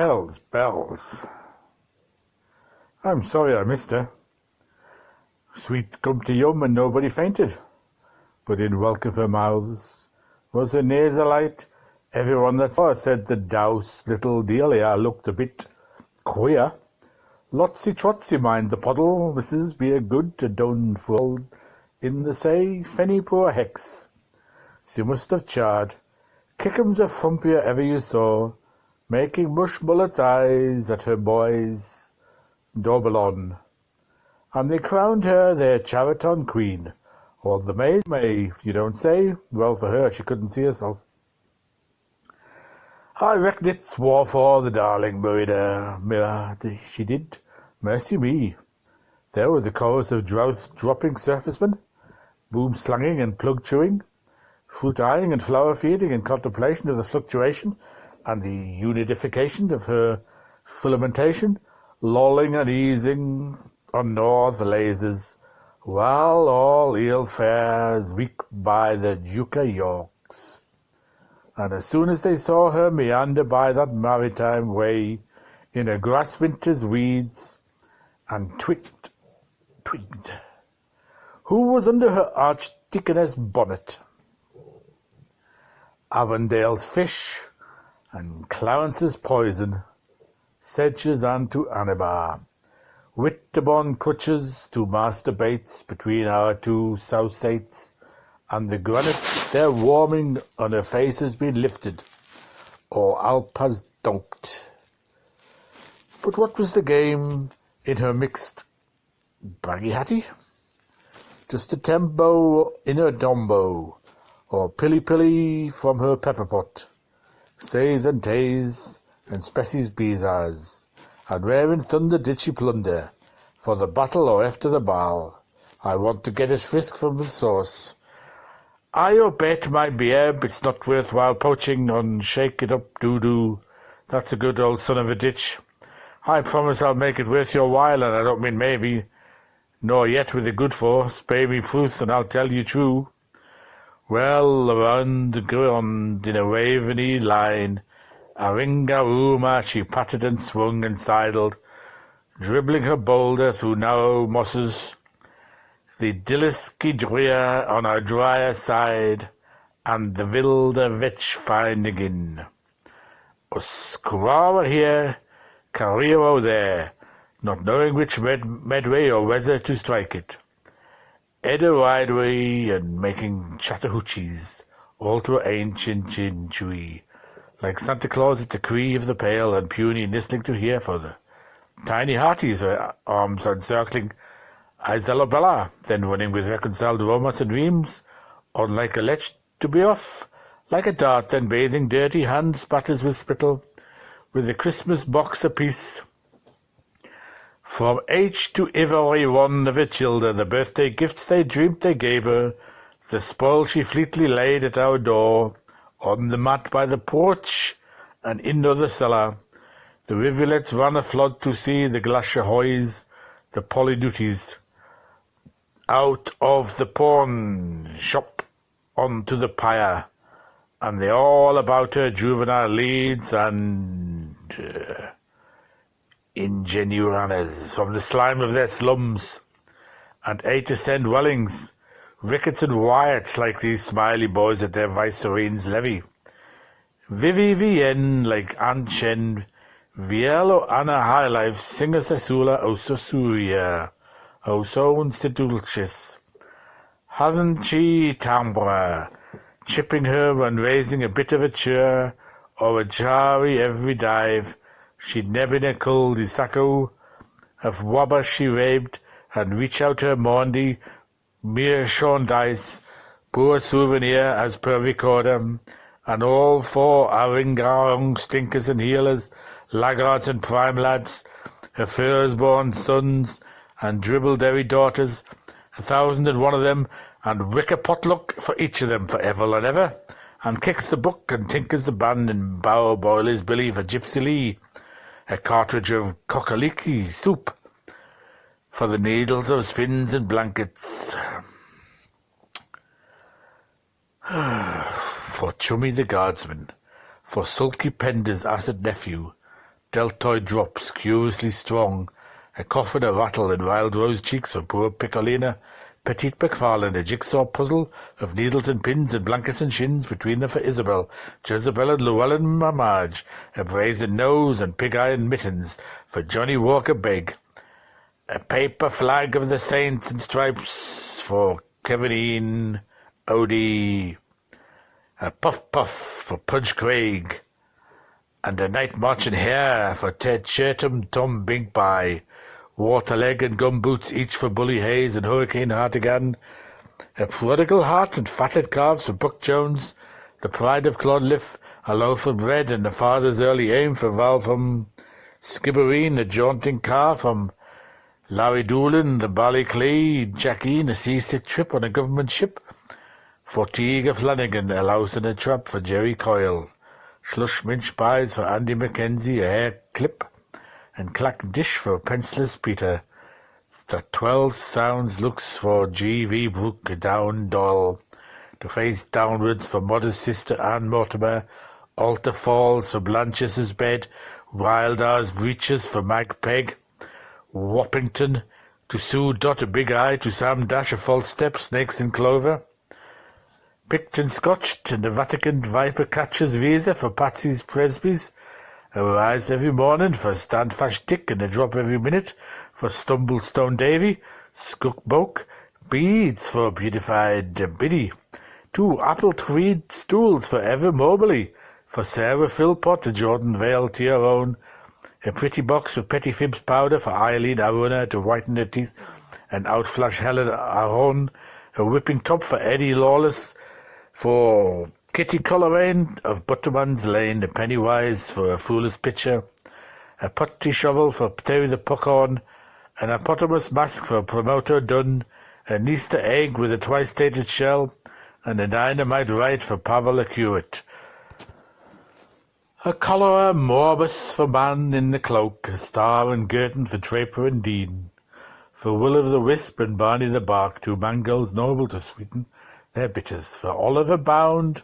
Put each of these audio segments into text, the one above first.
Hell's bells. I'm sorry I missed her. Sweet company yum and nobody fainted. But in welcome her mouths was her nasalite. Everyone that saw her said the douse little Delia looked a bit queer. Lotsy trotsy mind the puddle, Mrs. Be a good to done full in the say, Fenny poor hex. She must have charred. Kickums a frumpier ever you saw, making mush mullet's eyes at her boys Dobelon. And they crowned her their Chariton queen, or the maid may, you don't say. Well for her, she couldn't see herself. I reckon it swore for the darling Mirror, she did. Mercy me. There was a chorus of drought-dropping surfacemen, boom-slanging and plug-chewing, fruit-eyeing and flower-feeding in contemplation of the fluctuation and the unidification of her filamentation, lolling and easing on north lasers, while all ill fares weak by the Juca Yorks. And as soon as they saw her meander by that maritime way, in a grass winter's weeds, and twigged, who was under her archdeaconess bonnet? Avondale's fish, and Clarence's poison, sedges unto Anabar, Whittabon crutches to Master Bates between our two south states, and the granite there warming on her face has been lifted, or Alp has dumped. But what was the game in her mixed baggy-hatty? Just a tembo in her dombo, or pilly-pilly from her pepper-pot, says and tays, and species bezars, and where in thunder did she plunder, for the battle or after the ball? I want to get it frisk from the source. I bet my beer it's not worthwhile poaching on shake it up doo-doo. That's a good old son of a ditch. I promise I'll make it worth your while, and I don't mean maybe, nor yet with the good for. Spare me truth, and I'll tell you true. Well, around the ground in a waveny line, Aringarooma she pattered and swung and sidled, dribbling her boulder through narrow mosses, the Dillisky Dreer on her drier side, and the Wilde Vetch finding in. Uskurara here, Carrero there, not knowing which medway or weather to strike it. Edda rideway and making Chattahoochees, all to ancient chinchewy, like Santa Claus at the cree of the pale, and puny nestling to hear for the tiny hearties, her arms encircling Isabella, then running with reconciled romance and dreams, on like a lech to be off, like a dart, then bathing dirty hand spatters with spittle, with a Christmas box apiece. From each to every one of her children, the birthday gifts they dreamt they gave her, the spoil she fleetly laid at our door, on the mat by the porch, and into the cellar. The rivulets ran a flood to see the Glashahoys, the Polynutes, out of the pawn shop onto the pyre, and they all about her juvenile leads and ingenuanas from the slime of their slums, and A to send Wellings, Ricketts and Wyatts like these smiley boys at their viceroy's levee. Vivi Vien like Anchen, Vielo Anna High Life, Singer Sasula O Sosuria, O so Dulcis. Hasn't she Tambra, chipping her and raising a bit of a cheer, or a jarry every dive, she'd nebin a cull the sacco, of wabba she raved, and reach out her Maundy, mere Sean Dice, poor souvenir as per recorder, and all four Aringarong stinkers and healers, laggards and prime lads, her first-born sons, and dribble-derry daughters, 1,001 of them, and wicker potluck for each of them for ever and ever, and kicks the book and tinkers the band, and bow boilers Billy for Gypsy Lee, a cartridge of cockaliki soup for the needles of spins and blankets, for Chummy the guardsman, for sulky Pender's acid nephew, deltoid drops, curiously strong, a cough and a rattle in wild rose cheeks for poor Piccolina, Petite McFarlane, a jigsaw puzzle of needles and pins and blankets and shins between them for Isabel, Jezebel and Llewellyn Marge, a brazen nose and pig-iron mittens for Johnny Walker Begg, a paper flag of the saints and stripes for Kevinine Odie, a puff-puff for Pudge Craig, and a night marching hare for Ted Chertum Tom Binkby, Waterleg and Gumboots each for Bully Hayes and Hurricane Hartigan, a prodigal heart and fatted calves for Buck Jones, the pride of Clodliff, a loaf of bread and the father's early aim for Val from Skibbereen, a jaunting car from Larry Doolin, the Ballyclay, Jackeen, a seasick trip on a government ship, for Teague Flanagan, a louse and a trap for Jerry Coyle, slush mince pies for Andy Mackenzie, a hair clip, and clack dish for Pencilless Peter. The 12 sounds looks for G.V. Brooke, down doll, to face downwards for modest sister Anne Mortimer, altar falls for Blanche's bed, Wild Hours breeches for Mag Peg, Wappington, to Sue Dot a big eye, to Sam Dash a false step, snakes in clover, picked and scotched, and the Vatican viper catcher's visa for Patsy's Presby's, a rise every morning for Standfast Dick and a drop every minute for Stumblestone Davy, Skookboke, beads for Beautified Biddy, 2 apple tweed stools for Ever Mobley, for Sarah Philpott, a Jordan Vale Tyrone, a pretty box of Petty Fibs powder for Eileen Aruna to whiten her teeth and outflash Helen Aron, a whipping top for Eddie Lawless, for Kitty Coleraine of Butterman's Lane, a Pennywise for a foolish pitcher, a putty shovel for Terry the Puckhorn, an hippopotamus mask for Promoter Dunn, an Easter egg with a twice-stated shell, and a dynamite right for Pavel the Curate. A cholera morbus for Man in the Cloak, a Star and Girton for Draper and Dean, for Will of the Wisp and Barney the Bark, 2 mangoes noble to sweeten their bitters, for Oliver Bound,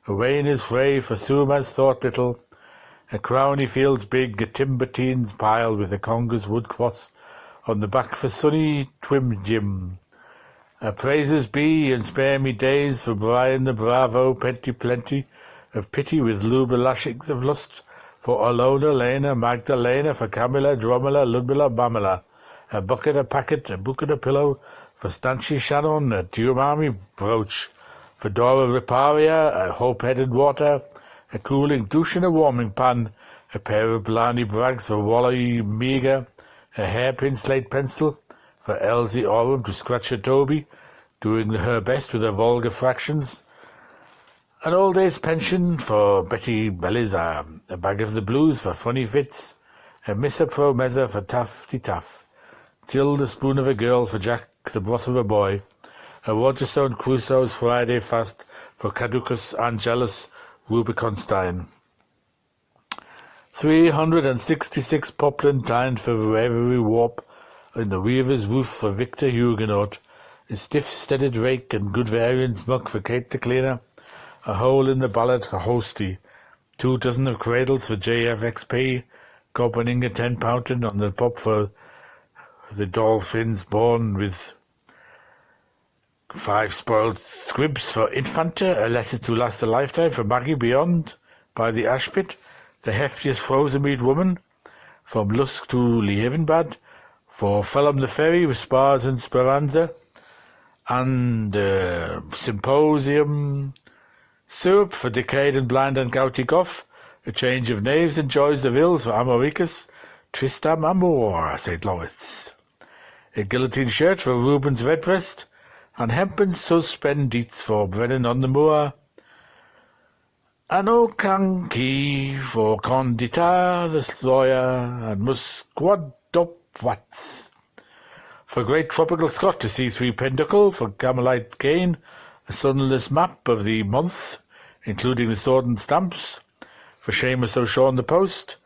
away in his fray for Suma's thought little, a Crowny Fields big, a Timbertines pile with a Conger's wood cross on the back for Sonny Twim Jim, a Praises Be and Spare Me Days for Brian the Bravo, Plenty of Pity with Luba lashings of lust, for Olona Lena, Magdalena, for Camilla, Dromela, Ludmilla, Bamela, a bucket, a packet, a book and a pillow, for Stanchi Shannon, a Duumami brooch, for Dora Riparia, a hope-headed water, a cooling douche and a warming pan, a pair of Blarney Brags for Wally Meager, a hairpin slate pencil, for Elsie Oram to scratch her Toby, doing her best with her vulgar fractions, an old age pension for Betty Belizar, a bag of the blues for Funny Fitz, a Missa Pro Mezza for Tafty Taff, Jill the spoon of a girl for Jack the broth of a boy, a Rogerstone Crusoe's Friday fast for Caducus Angelus Rubiconstein, 366 poplin tined for every warp in the weaver's roof for Victor Huguenot, a stiff-steaded rake and good variance muck for Kate the Cleaner, a hole in the ballad for Hosty, 2 dozen of cradles for JFXP, opening a 10-pounder on the pop for the Dolphins born with 5 spoiled squibs for Infanta, a letter to last a lifetime for Maggie Beyond by the Ashpit, the heftiest frozen meat woman from Lusk to Lievenbad, for Phelim the Ferry with Spars and Speranza, and Symposium Syrup for Decayed and Blind and Gouty Goff, a change of knaves and joys of ills for Amoricus, Tristam Amor, St. Lawrence, a guillotine shirt for Rubens Redbreast, and hempen suspendeets for Brennan on the Moor, an Okanki for Condita the lawyer, and Musquadopwats for Great Tropical Scott to see 3 Penduckle, for Camelite Gain, a sunless map of the month, including the sword and stamps, for Seamus O'Shawn the Post,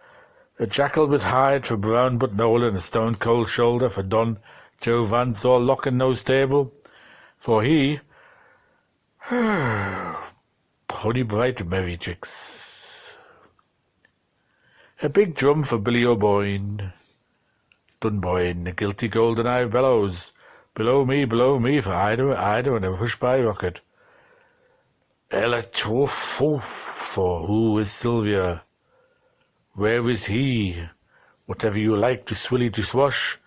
a jackal with hide for Brown but Nolan, a stone cold shoulder for Don Joe Vance or Lock and Nose Table, for he, Honey Bright Merry Tricks, A big drum for Billy O'Boyne. Dunboyne, a guilty golden eye bellows. Below me, for Ida, and a hush-by rocket. Electro for who is Sylvia? Where is he? Whatever you like to swilly to swash.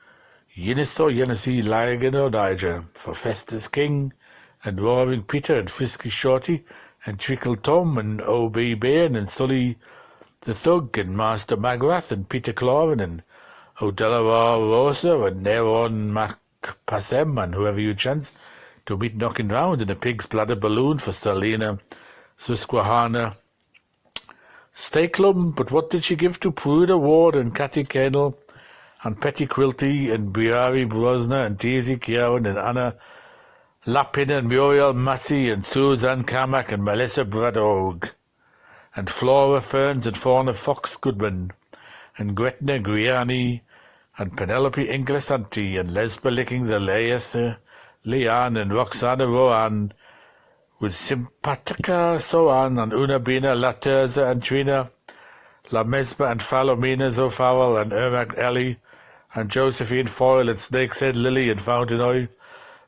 Yennis or Yennesy, Ligon or Niger, for Festus King, and Roaring Peter, and Frisky Shorty, and Trickle Tom, and O.B. Bairn, and Sully the Thug, and Master Magrath, and Peter Cloran, and O'Delawar Rosa, and Neron Macpasem, and whoever you chance to meet knocking round in a pig's bladder balloon for Selina Susquehanna Stakelum. But what did she give to Pruda Ward, and Catty Kennel, and Petty Quilty, and Biari Brosna, and Daisy Kieran, and Anna Lapin, and Muriel Massey, and Suzanne Carmack, and Melissa Bradog, and Flora Ferns, and Fauna Fox Goodman, and Gretna Griani, and Penelope Inglesanti, and Lesba Licking the Leith Leanne, and Roxana Rowan, with Simpatica Soan, and Una Bina Laterza, and Trina La Mesba, and Philomena Zofowell, and Ermac Ellie, and Josephine Foyle, and Snake's-Head Lily, and Fountainoy,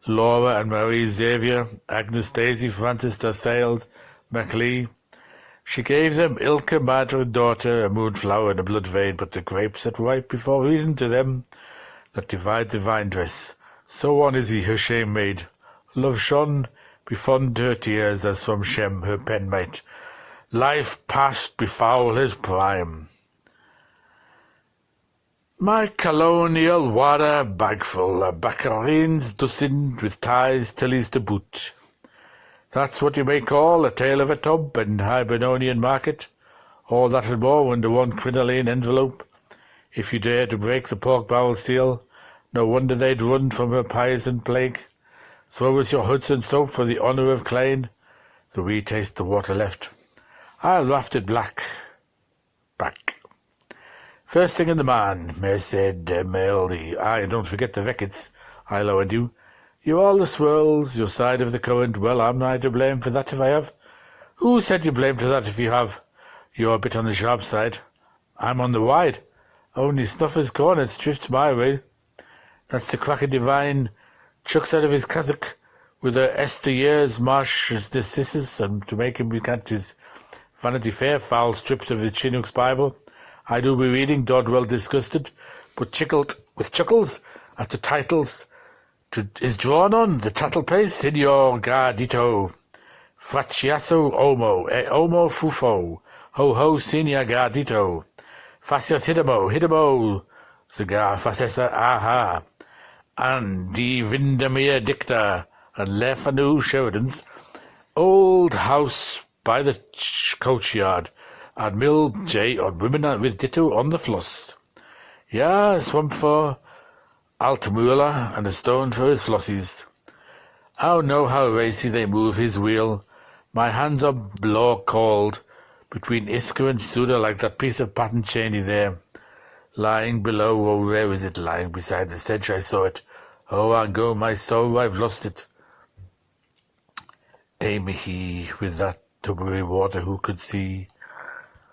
Laura, and Marie Xavier, Agnes Daisy, Francis DeSales, MacLean. She gave them ilka mother and daughter, a moonflower and a blood vein, but the grapes that ripe before reason to them that divide the vine dress. So on is he her shame made. Love shone befond her tears as from Shem her pen might. Life past befoul his prime. My colonial water bagful of baccarines dustined with ties tillies to boot. That's what you may call a tale of a tub and Hibernian market, all that and more under one crinoline envelope. If you dare to break the pork barrel seal, no wonder they'd run from her pies and plague. Throw us your Hudson soap for the honour of Klein, the wee taste the water left. I'll raft it back. First thing in the man, Merced Meldy. Aye, don't forget the Veckets, Ilo and you. You all the swirls, your side of the current. Well, I'm not to blame for that if I have. Who said you blame to that if you have? You're a bit on the sharp side. I'm on the wide. Only Snuffer's cornets drifts my way. That's the cracker divine chucks out of his cassock with a Esther years marsh narcissus, and to make him recant his Vanity Fair foul strips of his Chinook's Bible. I do be reading, Dodwell disgusted, but tickled with chuckles at the titles is drawn on the tattle pace, Signor Gardito, Fracciasso Omo Fufo, Ho Signor Gardito, Facias Hidamo, Cigar Facessa Aha, and Di Vindamere Dicta, and Lefanu Sheridan's Old House by the Coachyard, and Mill J on Women with Ditto on the Floss. Yeah, swamp for Altamula, and a stone for his flossies. I know how racy they move his wheel. My hands are blow-called between Isker and Suda like that piece of patent chaney there. Lying below, oh, where is it? Lying beside the sedge, I saw it. Oh, I go, my soul, I've lost it. Amy he, with that tubbery water, who could see?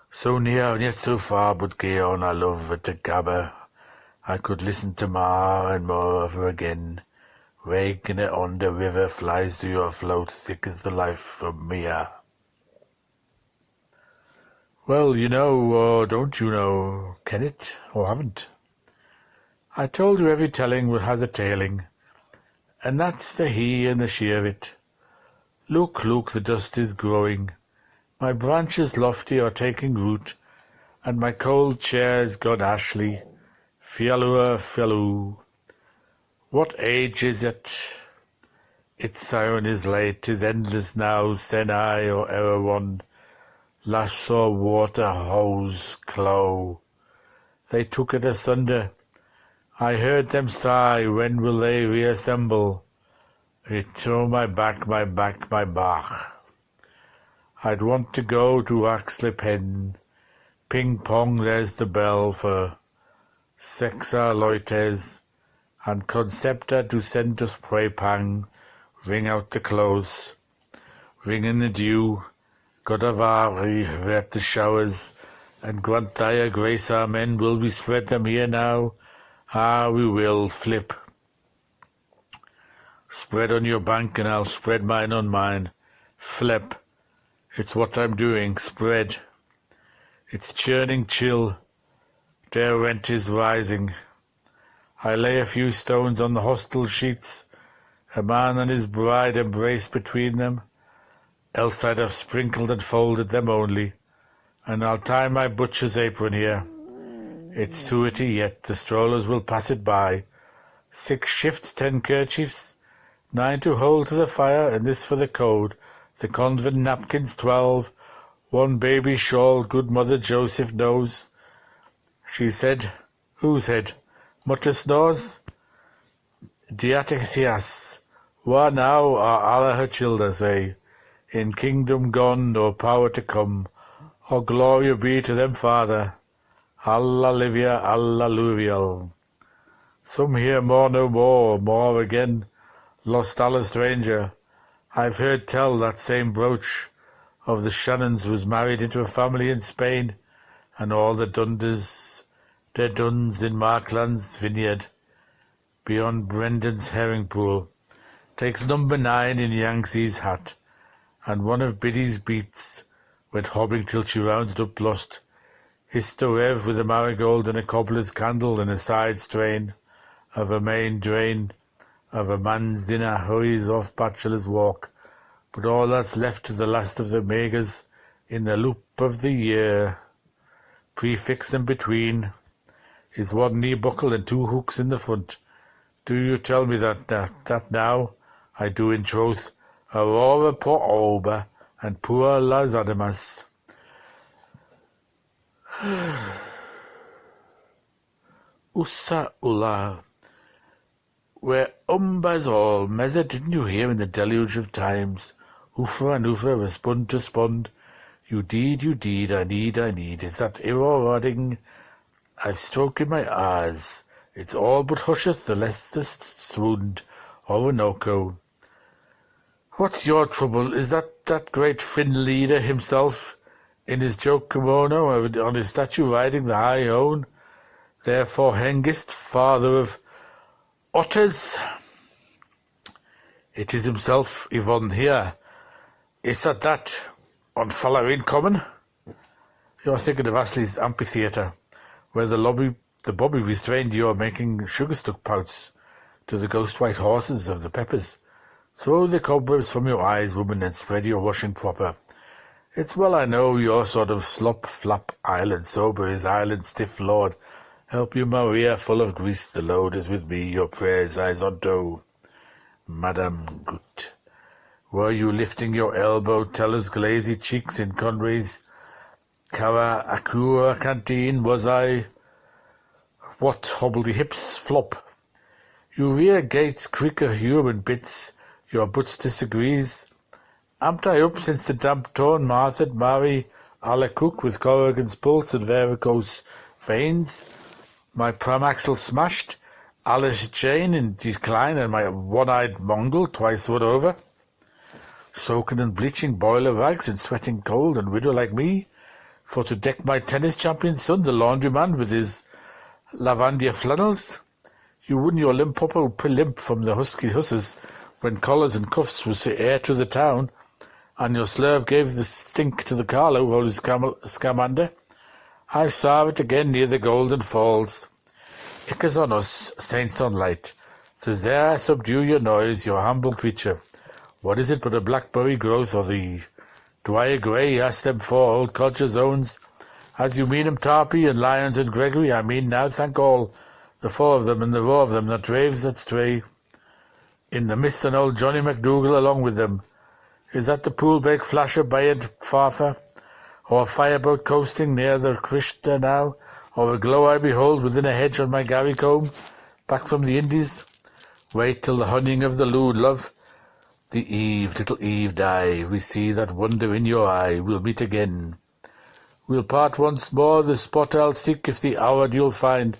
So near and yet so far, but gay on I love at the gabber. I could listen to Ma and more of her again. Raking it on the river flies to your float, thick as the life of Mia. Well, you know, or don't you know, can it, or haven't? I told you every telling has a tailing, and that's the he and the she of it. Look, the dust is growing. My branches lofty are taking root, and my cold chair's gone ashly. Fialua. What age is it? Its siren is late, 'tis endless now, Senai or Erewhon. Lasso water hose clow. They took it asunder. I heard them sigh, when will they reassemble? It tore my back. I'd want to go to Axley Pen. Ping pong, there's the bell for Sexa Loites, and Concepta Ducentus Prepang, ring out the close, ring in the dew, Godavari, wet the showers, and grant thy a grace, amen. Will we spread them here now? Ah, we will. Flip. Spread on your bank, and I'll spread mine on mine. Flip. It's what I'm doing. Spread. It's churning chill. Their rent is rising. I lay a few stones on the hostel sheets, a man and his bride embraced between them, else I'd have sprinkled and folded them only, and I'll tie my butcher's apron here. It's suety yet, the strollers will pass it by. 6 shifts, 10 kerchiefs, 9 to hold to the fire, and this for the code. The convent napkins 12, 1 baby shawl, good Mother Joseph knows. She said, whose head? Mutter snores? Diatesias. Wha now are Allah her children, say, in kingdom gone, nor power to come. All glory be to them, Father. Hallelujah, hallelujah. Some hear more no more, more again. Lost Allah stranger. I've heard tell that same brooch of the Shannons was married into a family in Spain, and all the Dunders, their duns in Markland's vineyard, beyond Brendan's herring pool, takes number 9 in Yangtze's hat, and one of Biddy's beats went hobbing till she rounded up lost. Hissed a rev with a marigold and a cobbler's candle and a side strain of a main drain of a man's dinner hurries off bachelor's walk, but all that's left to the last of the makers in the loop of the year. Prefix them between is 1 knee buckle and 2 hooks in the front. Do you tell me that now? I do in troth. Aurora por ober and poor las animas. Ussa ulla. Where umbas all, Mezza, didn't you hear in the deluge of times? Oofa and oofa, respond to spond. You deed, I need. Is that irrorading? I've stroke in my eyes. It's all but husheth the lessest swooned, Orinoco. What's your trouble? Is that great Finn leader himself, in his joke kimono, on his statue riding the high hone? Therefore Hengist, father of otters. It is himself, Yvonne, here. Is that on Fallowen Common? You're thinking of Astley's amphitheatre, where the bobby restrained you making sugar-stuck pouts to the ghost-white horses of the Peppers. Throw the cobwebs from your eyes, woman, and spread your washing proper. It's well I know your sort of slop-flap island sober is island stiff, Lord. Help you, Maria, full of grease, the load is with me, your prayers eyes on toe. Madame Gut. Were you lifting your elbow, tellers glazy cheeks in Conway's Cara Acura canteen, was I? What hobbledy hips flop? You rear gates creaker human bits, your butts disagrees. Amped I up since the damp torn Martha Mary a la cook with Corrigan's pulse and varicose veins? My pram axle smashed, Alice chain in decline, and my one-eyed Mongol twice run over? Soaking in bleaching boiler rags and sweating cold and widow like me, for to deck my tennis champion son, the laundryman, with his lavandia flannels? You won your limp-popple limp from the husky husses when collars and cuffs was the heir to the town, and your slurve gave the stink to the Carlo or his scamander. I saw it again near the Golden Falls. Ickers on us, saints on light. Says there, subdue your noise, your humble creature. What is it but a blackberry growth, or the Dwyer Grey? Ask them for old Codger's owns. As you mean 'em, Tarpey and Lyons and Gregory, I mean now, thank all, the 4 of them and the row of them that raves that stray. In the mist and old Johnny MacDougall along with them. Is that the Poolbeg flasher bayard farfer? Or a fireboat coasting near the Krishna now? Or a glow I behold within a hedge on my Gary comb, back from the Indies? Wait till the honeying of the lood, love. The Eve, little Eve, die. We see that wonder in your eye. We'll meet again. We'll part once more. The spot I'll seek if the hour you'll find.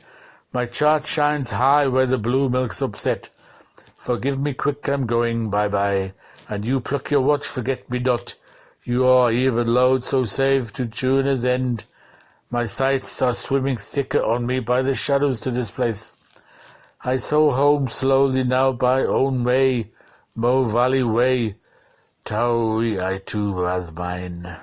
My chart shines high where the blue milk's upset. Forgive me quick, I'm going, bye-bye. And you pluck your watch, forget me not. You are even load, so save to Tuna's end. My sights are swimming thicker on me by the shadows to this place. I so home slowly now by own way, Mo Valley way, Tauri I too as mine.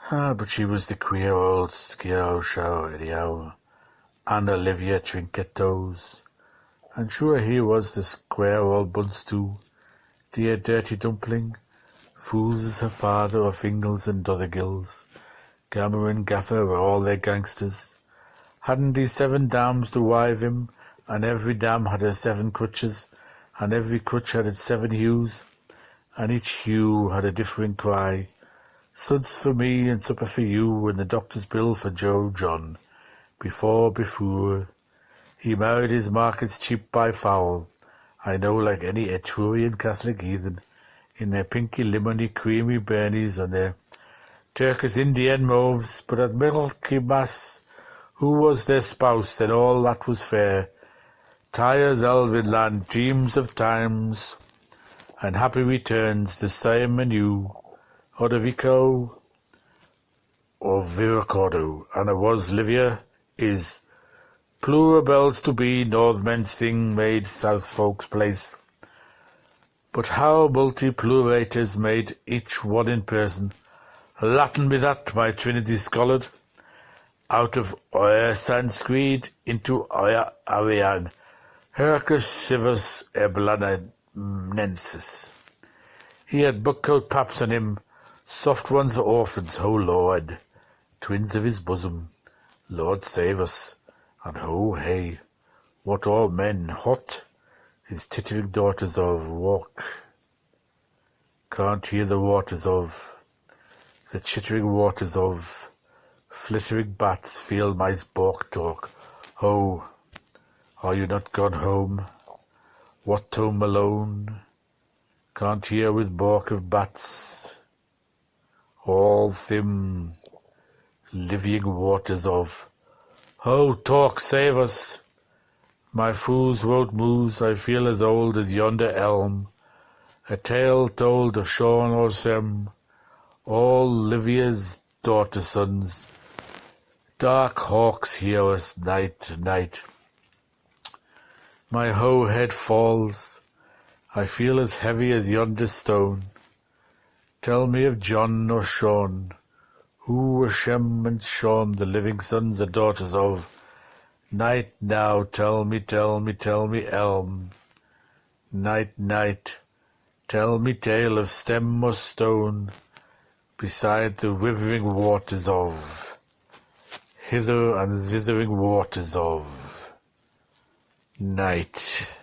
But she was the queer old skio show anyhow, and Olivia Trinket-Toes, and sure he was the square old buns too, dear dirty dumpling, fools as her father of Ingles and Dothegills, Gammer and Gaffer were all their gangsters. Hadn't he 7 dams to wive him, and every dam had her 7 crutches, and every crutch had its 7 hues, and each hue had a differing cry. Suds for me and supper for you, and the doctor's bill for Joe John. Before, he married his markets cheap by foul, I know, like any Etrurian Catholic heathen, in their pinky lemony creamy burnies and their Turkish Indian mauves, but at Michaelmas, who was their spouse, then all that was fair. Tyre's elven land dreams of times, and happy returns the same anew. Odovico or Viracordo, and it was Livia, is pluribels to be, Northmen's thing made South folks' place. But how multi-plurators made each one in person, Latin be that, my Trinity scholared, out of Oyer Sanskrit into Oyer Arian, Hercus Civus Eblanensis. He had bookcoat paps on him, soft ones for orphans, oh Lord, twins of his bosom, Lord save us, and ho hey, what all men hot, his tittering daughters of walk, can't hear the waters of, the chittering waters of, flittering bats feel my spork talk, ho, are you not gone home, what home alone, can't hear with bark of bats, all thim living waters of, ho, talk, save us, my foos won't moose, I feel as old as yonder elm, a tale told of Sean or Sem, all Livia's daughter sons, dark hawks hear us night, night. My hoe head falls, I feel as heavy as yonder stone. Tell me of John or Sean, who were Shem and Sean, the living sons and daughters of. Night now, tell me, elm. Night, night, tell me tale of stem or stone, beside the withering waters of, hither and thithering waters of, night.